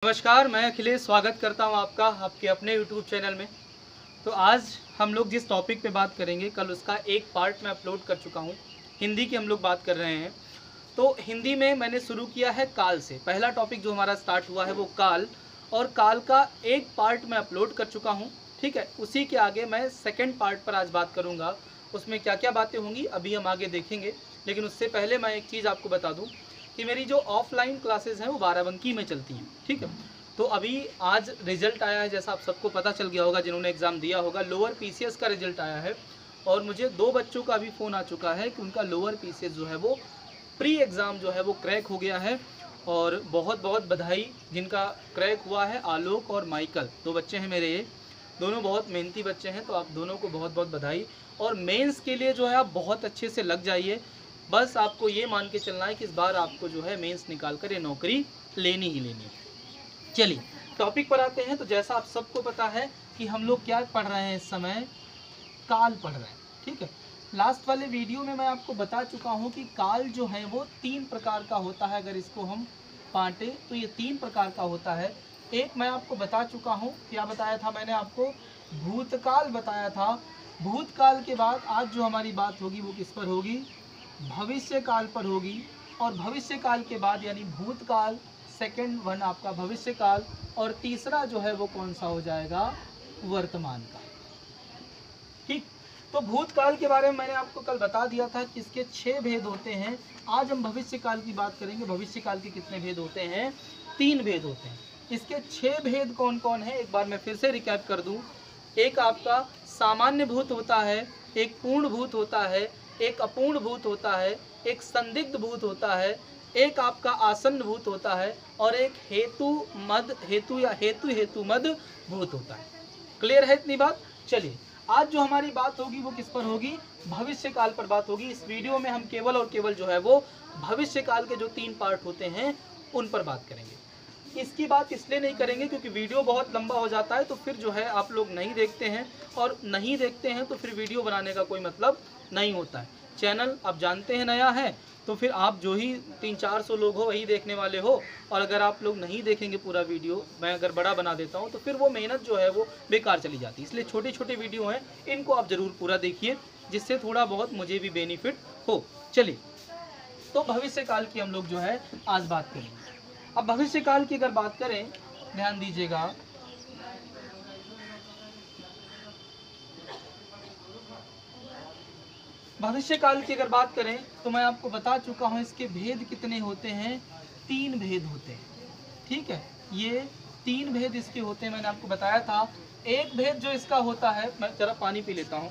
नमस्कार, मैं अखिलेश स्वागत करता हूं आपका आपके अपने YouTube चैनल में। तो आज हम लोग जिस टॉपिक पे बात करेंगे, कल उसका एक पार्ट मैं अपलोड कर चुका हूं। हिंदी की हम लोग बात कर रहे हैं। तो हिंदी में मैंने शुरू किया है काल से। पहला टॉपिक जो हमारा स्टार्ट हुआ है वो काल, और काल का एक पार्ट मैं अपलोड कर चुका हूँ। ठीक है, उसी के आगे मैं सेकेंड पार्ट पर आज बात करूँगा। उसमें क्या क्या बातें होंगी अभी हम आगे देखेंगे, लेकिन उससे पहले मैं एक चीज़ आपको बता दूँ कि मेरी जो ऑफलाइन क्लासेस हैं वो बाराबंकी में चलती हैं। ठीक है, तो अभी आज रिजल्ट आया है, जैसा आप सबको पता चल गया होगा जिन्होंने एग्ज़ाम दिया होगा। लोअर पीसीएस का रिजल्ट आया है, और मुझे 2 बच्चों का अभी फ़ोन आ चुका है कि उनका लोअर पीसीएस जो है वो प्री एग्ज़ाम जो है वो क्रैक हो गया है। और बहुत बहुत बधाई जिनका क्रैक हुआ है, आलोक और माइकल, 2 बच्चे हैं मेरे। ये दोनों बहुत मेहनती बच्चे हैं, तो आप दोनों को बहुत बहुत बधाई। और मेंस के लिए जो है आप बहुत अच्छे से लग जाइए। बस आपको ये मान के चलना है कि इस बार आपको जो है मेंस निकाल कर ये नौकरी लेनी ही लेनी है। चलिए टॉपिक पर आते हैं। तो जैसा आप सबको पता है कि हम लोग क्या पढ़ रहे हैं इस समय, काल पढ़ रहे हैं। ठीक है, लास्ट वाले वीडियो में मैं आपको बता चुका हूँ कि काल जो है वो 3 प्रकार का होता है। अगर इसको हम बांटे तो ये 3 प्रकार का होता है। एक मैं आपको बता चुका हूँ, क्या बताया था मैंने आपको, भूतकाल बताया था। भूतकाल के बाद आज जो हमारी बात होगी वो किस पर होगी, भविष्य काल पर होगी। और भविष्य काल के बाद यानी भूतकाल, सेकंड वन आपका भविष्य काल, और तीसरा जो है वो कौन सा हो जाएगा, वर्तमान काल। ठीक, तो भूतकाल के बारे में मैंने आपको कल बता दिया था कि इसके 6 भेद होते हैं। आज हम भविष्य काल की बात करेंगे। भविष्य काल के कितने भेद होते हैं, 3 भेद होते हैं। इसके 6 भेद कौन कौन है, एक बार मैं फिर से रिकैप कर दूं। एक आपका सामान्य भूत होता है, एक पूर्ण भूत होता है, एक अपूर्ण भूत होता है, एक संदिग्ध भूत होता है, एक आपका आसन्न भूत होता है, और एक हेतु मद हेतु या हेतु मद भूत होता है। क्लियर है इतनी बात। चलिए आज जो हमारी बात होगी वो किस पर होगी, भविष्य काल पर बात होगी। इस वीडियो में हम केवल और केवल जो है वो भविष्य काल के जो 3 पार्ट होते हैं उन पर बात करेंगे। इसकी बात इसलिए नहीं करेंगे क्योंकि वीडियो बहुत लंबा हो जाता है, तो फिर जो है आप लोग नहीं देखते हैं, और नहीं देखते हैं तो फिर वीडियो बनाने का कोई मतलब नहीं होता है। चैनल आप जानते हैं नया है, तो फिर आप जो ही 300-400 लोग हो वही देखने वाले हो। और अगर आप लोग नहीं देखेंगे पूरा वीडियो, मैं अगर बड़ा बना देता हूँ, तो फिर वो मेहनत जो है वो बेकार चली जाती है। इसलिए छोटे छोटे वीडियो हैं, इनको आप ज़रूर पूरा देखिए, जिससे थोड़ा बहुत मुझे भी बेनिफिट हो। चलिए, तो भविष्य काल की हम लोग जो है आज बात करेंगे। अब भविष्य काल की अगर बात करें, ध्यान दीजिएगा, भविष्य काल की अगर बात करें तो मैं आपको बता चुका हूं इसके भेद कितने होते हैं, 3 भेद होते हैं। ठीक है, ये 3 भेद इसके होते हैं, मैंने आपको बताया था। एक भेद जो इसका होता है, मैं जरा पानी पी लेता हूं,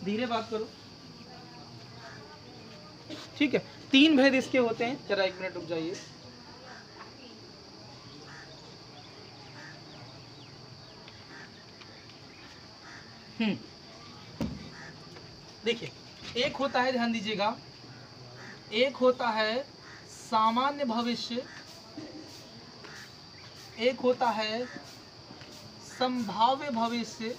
धीरे बात करो। ठीक है, 3 भेद इसके होते हैं, जरा 1 मिनट रुक जाइए। देखिए, एक होता है, ध्यान दीजिएगा, एक होता है सामान्य भविष्य, एक होता है संभाव्य भविष्य,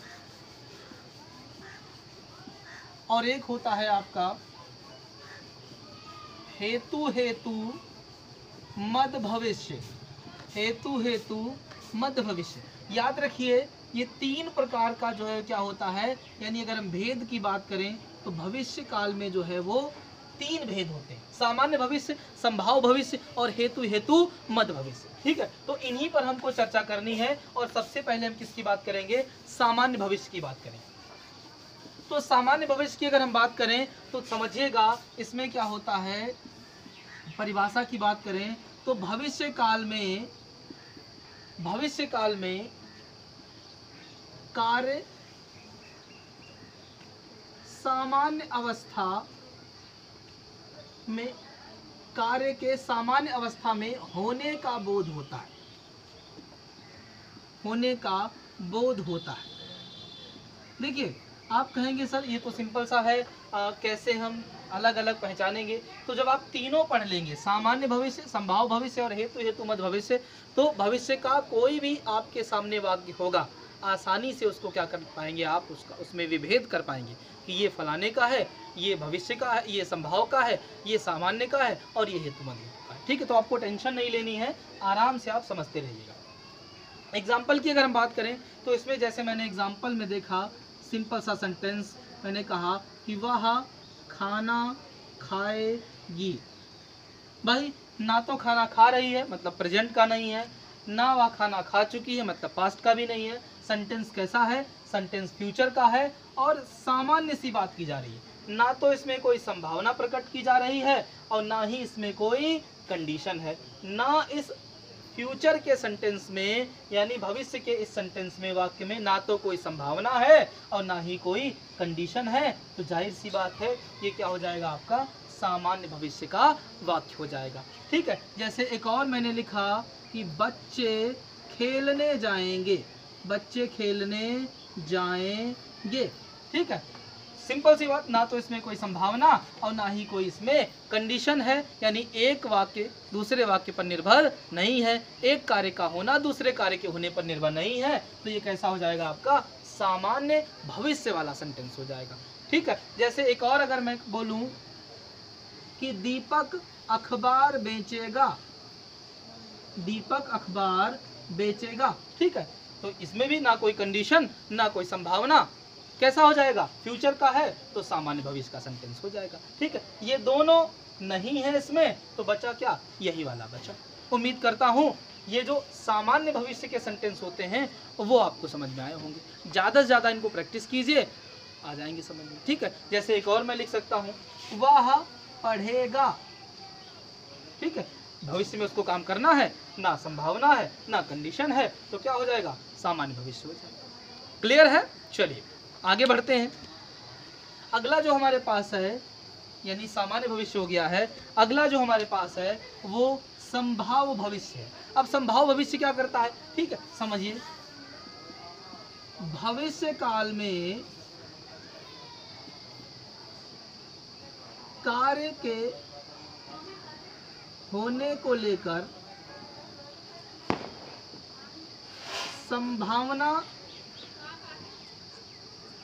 और एक होता है आपका हेतु मद भविष्य। हेतु मद भविष्य, याद रखिए ये 3 प्रकार का जो है क्या होता है, यानी अगर हम भेद की बात करें तो भविष्य काल में जो है वो 3 भेद होते हैं, सामान्य भविष्य, संभाव्य भविष्य और हेतु मद भविष्य। ठीक है, तो इन्हीं पर हमको चर्चा करनी है। और सबसे पहले हम किसकी बात करेंगे, सामान्य भविष्य की बात करेंगे। तो सामान्य भविष्य की अगर हम बात करें तो समझिएगा इसमें क्या होता है, परिभाषा की बात करें तो भविष्य काल में कार्य सामान्य अवस्था में, कार्य के सामान्य अवस्था में होने का बोध होता है, होने का बोध होता है। देखिए, आप कहेंगे सर ये तो सिंपल सा है, कैसे हम अलग अलग पहचानेंगे। तो जब आप तीनों पढ़ लेंगे, सामान्य भविष्य, संभाव्य भविष्य और हेतु मद भविष्य, तो भविष्य का कोई भी आपके सामने वाक्य होगा, आसानी से उसको क्या कर पाएंगे आप, उसमें विभेद कर पाएंगे कि ये फलाने का है, ये भविष्य का है, ये संभाव का है, ये सामान्य का है और ये हेतु मद का है। ठीक है, तो आपको टेंशन नहीं लेनी है, आराम से आप समझते रहिएगा। एग्जाम्पल की अगर हम बात करें तो इसमें जैसे मैंने एग्जाम्पल में देखा, सिंपल सा सेंटेंस मैंने कहा कि वह खाना खाएगी। भाई ना तो खाना खा रही है मतलब प्रेजेंट का नहीं है, ना वह खाना खा चुकी है मतलब पास्ट का भी नहीं है। सेंटेंस कैसा है? सेंटेंस फ्यूचर का है और सामान्य सी बात की जा रही है, ना तो इसमें कोई संभावना प्रकट की जा रही है और ना ही इसमें कोई कंडीशन है। ना इस फ्यूचर के सेंटेंस में यानी भविष्य के इस सेंटेंस में, वाक्य में ना तो कोई संभावना है और ना ही कोई कंडीशन है, तो जाहिर सी बात है ये क्या हो जाएगा? आपका सामान्य भविष्य का वाक्य हो जाएगा। ठीक है, जैसे एक और मैंने लिखा कि बच्चे खेलने जाएंगे, बच्चे खेलने जाएंगे। ठीक है, सिंपल सी बात, ना तो इसमें कोई संभावना और ना ही कोई इसमें कंडीशन है, यानी एक वाक्य दूसरे वाक्य पर निर्भर नहीं है, एक कार्य का होना दूसरे कार्य के होने पर निर्भर नहीं है, तो ये कैसा हो जाएगा? आपका सामान्य भविष्य वाला सेंटेंस हो जाएगा। ठीक है, जैसे एक और अगर मैं बोलूं कि दीपक अखबार बेचेगा, दीपक अखबार बेचेगा। ठीक है, तो इसमें भी ना कोई कंडीशन ना कोई संभावना, कैसा हो जाएगा? फ्यूचर का है तो सामान्य भविष्य का सेंटेंस हो जाएगा। ठीक है, ये दोनों नहीं है इसमें, तो बचा क्या? यही वाला बचा। उम्मीद करता हूँ ये जो सामान्य भविष्य के सेंटेंस होते हैं वो आपको समझ में आए होंगे। ज़्यादा से ज़्यादा इनको प्रैक्टिस कीजिए, आ जाएंगे समझ में। ठीक है, जैसे एक और मैं लिख सकता हूँ, वह पढ़ेगा। ठीक है, भविष्य में उसको काम करना है, ना संभावना है ना कंडीशन है, तो क्या हो जाएगा? सामान्य भविष्य हो जाएगा। क्लियर है? चलिए आगे बढ़ते हैं। अगला जो हमारे पास है, यानी सामान्य भविष्य हो गया है, अगला जो हमारे पास है वो संभाव्य भविष्य है। अब संभाव्य भविष्य क्या करता है? ठीक है, समझिए, भविष्य काल में कार्य के होने को लेकर संभावना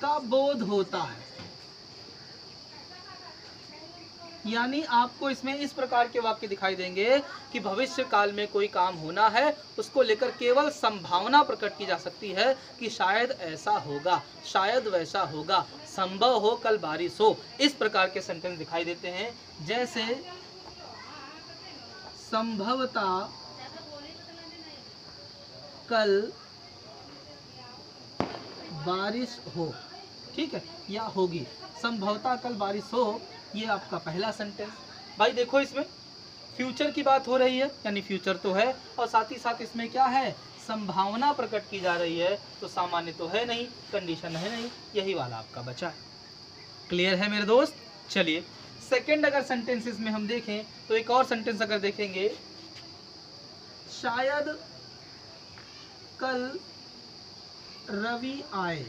का बोध होता है। यानी आपको इसमें इस प्रकार के वाक्य दिखाई देंगे कि भविष्य काल में कोई काम होना है, उसको लेकर केवल संभावना प्रकट की जा सकती है कि शायद ऐसा होगा, शायद वैसा होगा, संभव हो कल बारिश हो। इस प्रकार के सेंटेंस दिखाई देते हैं, जैसे संभवतः कल बारिश हो। ठीक है, या होगी, संभवतः कल बारिश हो, ये आपका पहला सेंटेंस। भाई देखो, इसमें फ्यूचर की बात हो रही है, यानी फ्यूचर तो है और साथ ही साथ इसमें क्या है? संभावना प्रकट की जा रही है, तो सामान्य तो है नहीं, कंडीशन है नहीं, यही वाला आपका बचा है। क्लियर है मेरे दोस्त? चलिए सेकंड अगर सेंटेंसेस में हम देखें तो एक और सेंटेंस अगर देखेंगे, शायद कल रवि आए।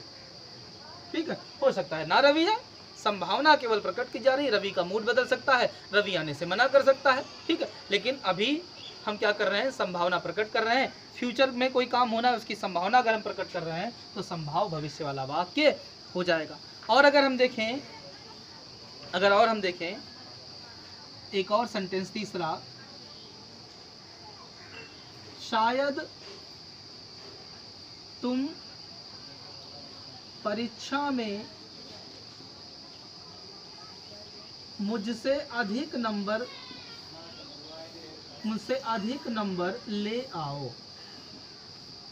ठीक है, हो सकता है ना रवि आए, संभावना केवल प्रकट की जा रही है, रवि का मूड बदल सकता है, रवि आने से मना कर सकता है। ठीक है, लेकिन अभी हम क्या कर रहे हैं? संभावना प्रकट कर रहे हैं। फ्यूचर में कोई काम होना है, उसकी संभावना अगर हम प्रकट कर रहे हैं तो संभाव भविष्य वाला वाक्य हो जाएगा। और अगर हम देखें एक और सेंटेंस तीसरा, शायद तुम परीक्षा में मुझसे अधिक नंबर ले आओ।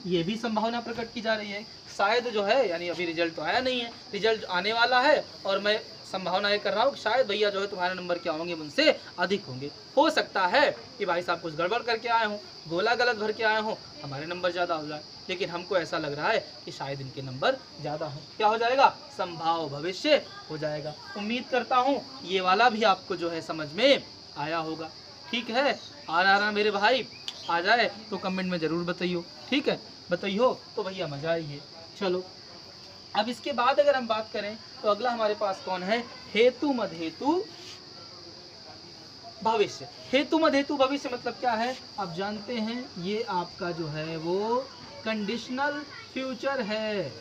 ये भी संभावना प्रकट की जा रही है। शायद जो है यानी अभी रिजल्ट तो आया नहीं है, रिजल्ट आने वाला है और मैं संभावना ये कर रहा हूँ कि शायद भैया जो है तुम्हारे नंबर क्या होंगे, मुझसे अधिक होंगे। हो सकता है कि भाई साहब कुछ गड़बड़ करके आए हों, गोला गलत भर के आए हों, हमारे नंबर ज़्यादा हो जाए, लेकिन हमको ऐसा लग रहा है कि शायद इनके नंबर ज़्यादा हों। क्या हो जाएगा? संभाव भविष्य हो जाएगा। उम्मीद करता हूँ ये वाला भी आपको जो है समझ में आया होगा। ठीक है, आ रहा मेरे भाई, आ जाए तो कमेंट में ज़रूर बताइयो। ठीक है, बताइयो तो भैया मजा आइए। चलो अब इसके बाद अगर हम बात करें तो अगला हमारे पास कौन है? हेतु मदहेतु भविष्य। हेतु मदहेतु भविष्य मतलब क्या है? आप जानते हैं ये आपका जो है वो कंडीशनल फ्यूचर है।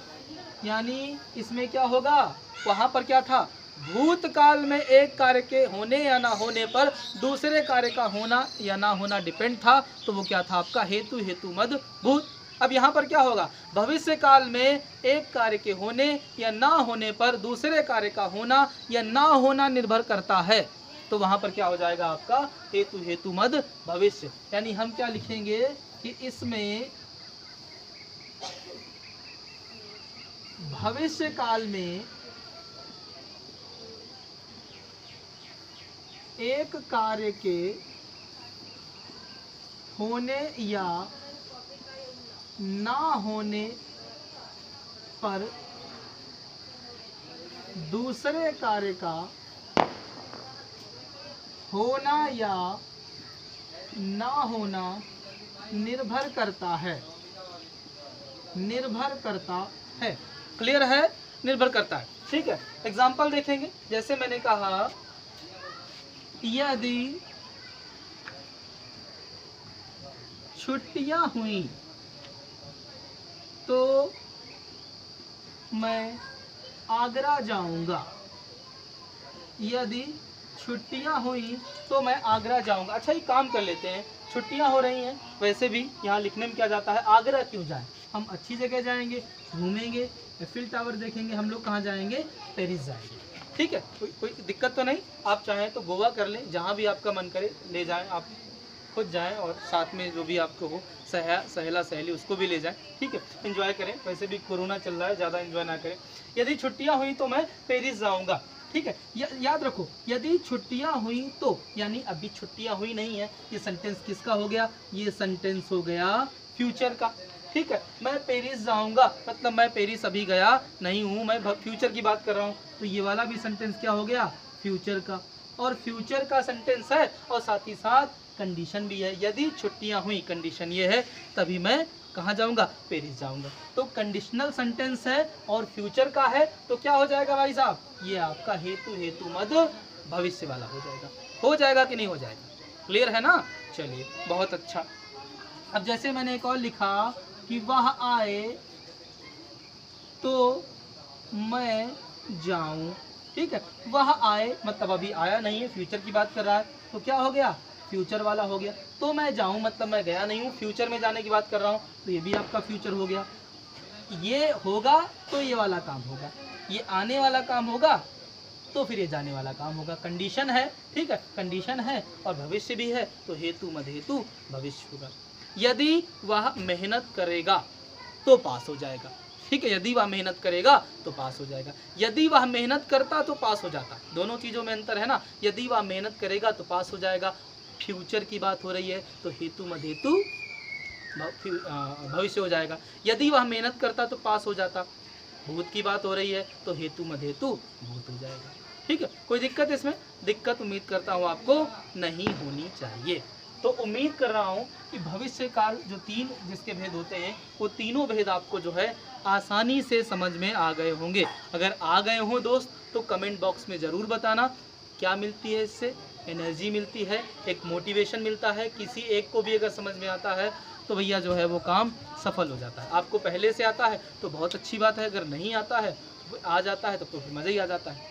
यानी इसमें क्या होगा? वहाँ पर क्या था? भूतकाल में एक कार्य के होने या ना होने पर दूसरे कार्य का होना या ना होना डिपेंड था, तो वो क्या था आपका हेतु, हेतु मद भूत। अब यहाँ पर क्या होगा, भविष्य काल में एक कार्य के होने या ना होने पर दूसरे कार्य का होना या ना होना निर्भर करता है, तो वहाँ पर क्या हो जाएगा आपका हेतु, हेतु मद भविष्य। यानी हम क्या लिखेंगे कि इसमें भविष्य काल में एक कार्य के होने या ना होने पर दूसरे कार्य का होना या ना होना निर्भर करता है, निर्भर करता है। क्लियर है, निर्भर करता है। ठीक है, एग्जाम्पल देखेंगे। जैसे मैंने कहा यदि छुट्टियां हुई तो मैं आगरा जाऊंगा, यदि छुट्टियां हुई तो मैं आगरा जाऊंगा। अच्छा, ये काम कर लेते हैं, छुट्टियां हो रही हैं, वैसे भी यहाँ लिखने में क्या जाता है, आगरा क्यों जाएं, हम अच्छी जगह जाएंगे, घूमेंगे, एफिल टावर देखेंगे। हम लोग कहाँ जाएंगे, पेरिस जाएंगे। ठीक है, कोई दिक्कत तो नहीं। आप चाहें तो गोवा कर लें, जहाँ भी आपका मन करे ले जाएं, आप खुद जाएं और साथ में जो भी आपको हो सहेला सहेली उसको भी ले जाएं। ठीक है, एंजॉय करें। वैसे भी कोरोना चल रहा है, ज़्यादा एंजॉय ना करें। यदि छुट्टियां हुई तो मैं पेरिस जाऊंगा। ठीक है, याद रखो, यदि छुट्टियां हुई तो, यानी अभी छुट्टियां हुई नहीं है। ये सेंटेंस किसका हो गया, ये सेंटेंस हो गया फ्यूचर का। ठीक है, मैं पेरिस जाऊंगा मतलब मैं पेरिस अभी गया नहीं हूँ, मैं फ्यूचर की बात कर रहा हूँ, तो ये वाला भी सेंटेंस क्या हो गया, फ्यूचर का। और फ्यूचर का सेंटेंस है और साथ ही साथ कंडीशन भी है। यदि छुट्टियां हुई, कंडीशन ये है, तभी मैं कहाँ जाऊंगा, पेरिस जाऊंगा। तो कंडीशनल सेंटेंस है और फ्यूचर का है, तो क्या हो जाएगा भाई साहब, ये आपका हेतु, हेतु मद भविष्य वाला हो जाएगा कि नहीं हो जाएगा। क्लियर है ना, चलिए बहुत अच्छा। अब जैसे मैंने एक और लिखा कि वह आए तो मैं जाऊं। ठीक है, वह आए मतलब अभी आया नहीं है, फ्यूचर की बात कर रहा है, तो क्या हो गया, फ्यूचर वाला हो गया। तो मैं जाऊं मतलब मैं गया नहीं हूँ, फ्यूचर में जाने की बात कर रहा हूँ, तो ये भी आपका फ्यूचर हो गया। ये होगा तो ये वाला काम होगा, ये आने वाला काम होगा तो फिर ये जाने वाला काम होगा। कंडीशन है, ठीक है, कंडीशन है और भविष्य भी है, तो हेतु मद हेतु भविष्य होगा। यदि वह मेहनत करेगा तो पास हो जाएगा। ठीक है, यदि वह मेहनत करेगा तो पास हो जाएगा। यदि वह मेहनत करता तो पास हो जाता, दोनों चीज़ों में अंतर है ना। यदि वह मेहनत करेगा तो पास हो जाएगा, फ्यूचर की बात हो रही है तो हेतु मद हेतु भविष्य हो जाएगा। यदि वह मेहनत करता तो पास हो जाता, भूत की बात हो रही है तो हेतु मद हेतु भूत हो जाएगा। ठीक है, कोई दिक्कत इसमें, दिक्कत उम्मीद करता हूँ आपको नहीं होनी चाहिए। तो उम्मीद कर रहा हूँ कि भविष्य काल जो तीन जिसके भेद होते हैं, वो तीनों भेद आपको जो है आसानी से समझ में आ गए होंगे। अगर आ गए हों दोस्त तो कमेंट बॉक्स में ज़रूर बताना। क्या मिलती है इससे, एनर्जी मिलती है, एक मोटिवेशन मिलता है। किसी एक को भी अगर समझ में आता है तो भैया जो है वो काम सफल हो जाता है। आपको पहले से आता है तो बहुत अच्छी बात है, अगर नहीं आता है आ जाता है तो फिर मज़ा ही आ जाता है।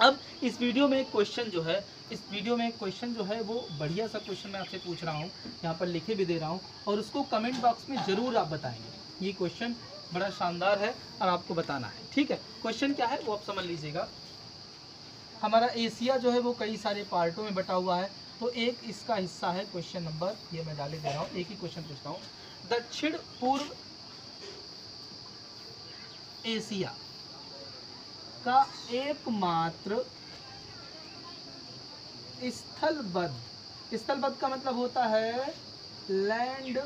अब इस वीडियो में एक क्वेश्चन जो है, इस वीडियो में एक क्वेश्चन जो है वो बढ़िया सा क्वेश्चन मैं आपसे पूछ रहा हूँ, यहाँ पर लिखे भी दे रहा हूँ और उसको कमेंट बॉक्स में ज़रूर आप बताएंगे। ये क्वेश्चन बड़ा शानदार है और आपको बताना है। ठीक है, क्वेश्चन क्या है वो आप समझ लीजिएगा। हमारा एशिया जो है वो कई सारे पार्टों में बटा हुआ है, तो एक इसका हिस्सा है क्वेश्चन नंबर, ये मैं डाले दे रहा हूँ, एक ही क्वेश्चन पूछता हूँ। दक्षिण पूर्व एशिया का एकमात्र स्थलबद्ध, स्थलबद्ध का मतलब होता है लैंड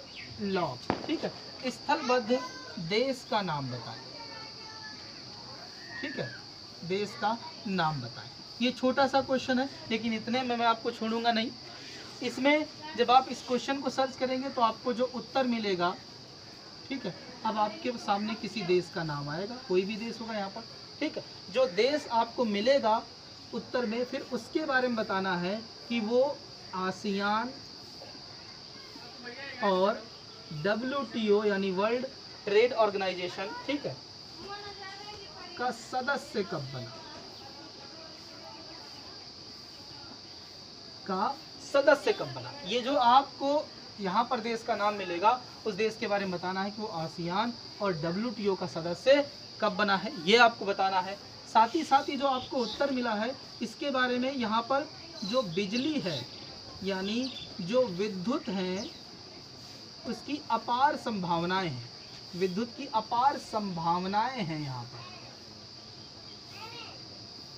लॉक। ठीक है, स्थलबद्ध देश का नाम बताएं। ठीक है, देश का नाम बताएं। ये छोटा सा क्वेश्चन है लेकिन इतने में मैं आपको छोड़ूंगा नहीं। इसमें जब आप इस क्वेश्चन को सर्च करेंगे तो आपको जो उत्तर मिलेगा, ठीक है, अब आपके सामने किसी देश का नाम आएगा, कोई भी देश होगा यहाँ पर। ठीक है, जो देश आपको मिलेगा उत्तर में, फिर उसके बारे में बताना है कि वो आसियान और WTO यानी वर्ल्ड ट्रेड ऑर्गेनाइजेशन, ठीक है, का सदस्य कब बना। का सदस्य कब बना। ये जो आपको यहाँ पर देश का नाम मिलेगा उस देश के बारे में बताना है कि वो आसियान और WTO का सदस्य कब बना है, ये आपको बताना है। साथ ही जो आपको उत्तर मिला है इसके बारे में, यहाँ पर जो बिजली है यानी जो विद्युत हैं उसकी अपार संभावनाएं हैं, विद्युत की अपार संभावनाएं हैं यहाँ पर,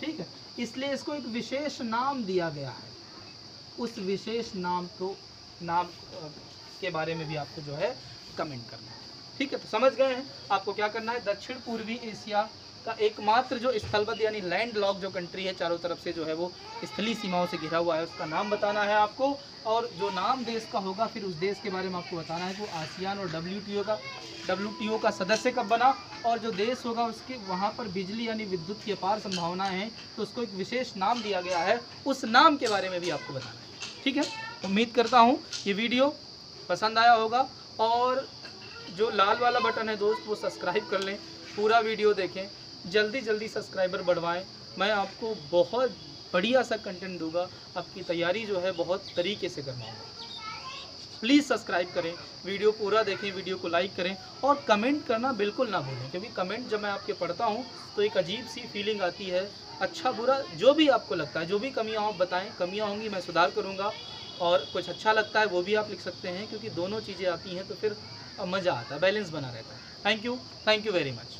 ठीक है। इसलिए इसको एक विशेष नाम दिया गया है, उस विशेष नाम के बारे में भी आपको जो है कमेंट करना है, ठीक है। तो समझ गए हैं आपको क्या करना है। दक्षिण पूर्वी एशिया का एकमात्र जो स्थलबद्ध यानी लैंड लॉक जो कंट्री है, चारों तरफ से जो है वो स्थलीय सीमाओं से घिरा हुआ है, उसका नाम बताना है आपको। और जो नाम देश का होगा फिर उस देश के बारे में आपको बताना है कि वो आसियान और WTO का सदस्य कब बना, और जो देश होगा उसके वहाँ पर बिजली यानी विद्युत की अपार संभावनाएं हैं तो उसको एक विशेष नाम दिया गया है, उस नाम के बारे में भी आपको बताना है, ठीक है। उम्मीद करता हूँ ये वीडियो पसंद आया होगा, और जो लाल वाला बटन है दोस्त वो सब्सक्राइब कर लें, पूरा वीडियो देखें, जल्दी सब्सक्राइबर बढ़वाएं। मैं आपको बहुत बढ़िया सा कंटेंट दूंगा, आपकी तैयारी जो है बहुत तरीके से करवाऊंगा। प्लीज़ सब्सक्राइब करें, वीडियो पूरा देखें, वीडियो को लाइक करें और कमेंट करना बिल्कुल ना भूलें, क्योंकि कमेंट जब मैं आपके पढ़ता हूँ तो एक अजीब सी फीलिंग आती है, अच्छा बुरा जो भी आपको लगता है, जो भी कमियाँ आप बताएं, कमियाँ होंगी मैं सुधार करूँगा, और कुछ अच्छा लगता है वो भी आप लिख सकते हैं, क्योंकि दोनों चीज़ें आती हैं तो फिर मज़ा आता है, बैलेंस बना रहता है। Thank you very much.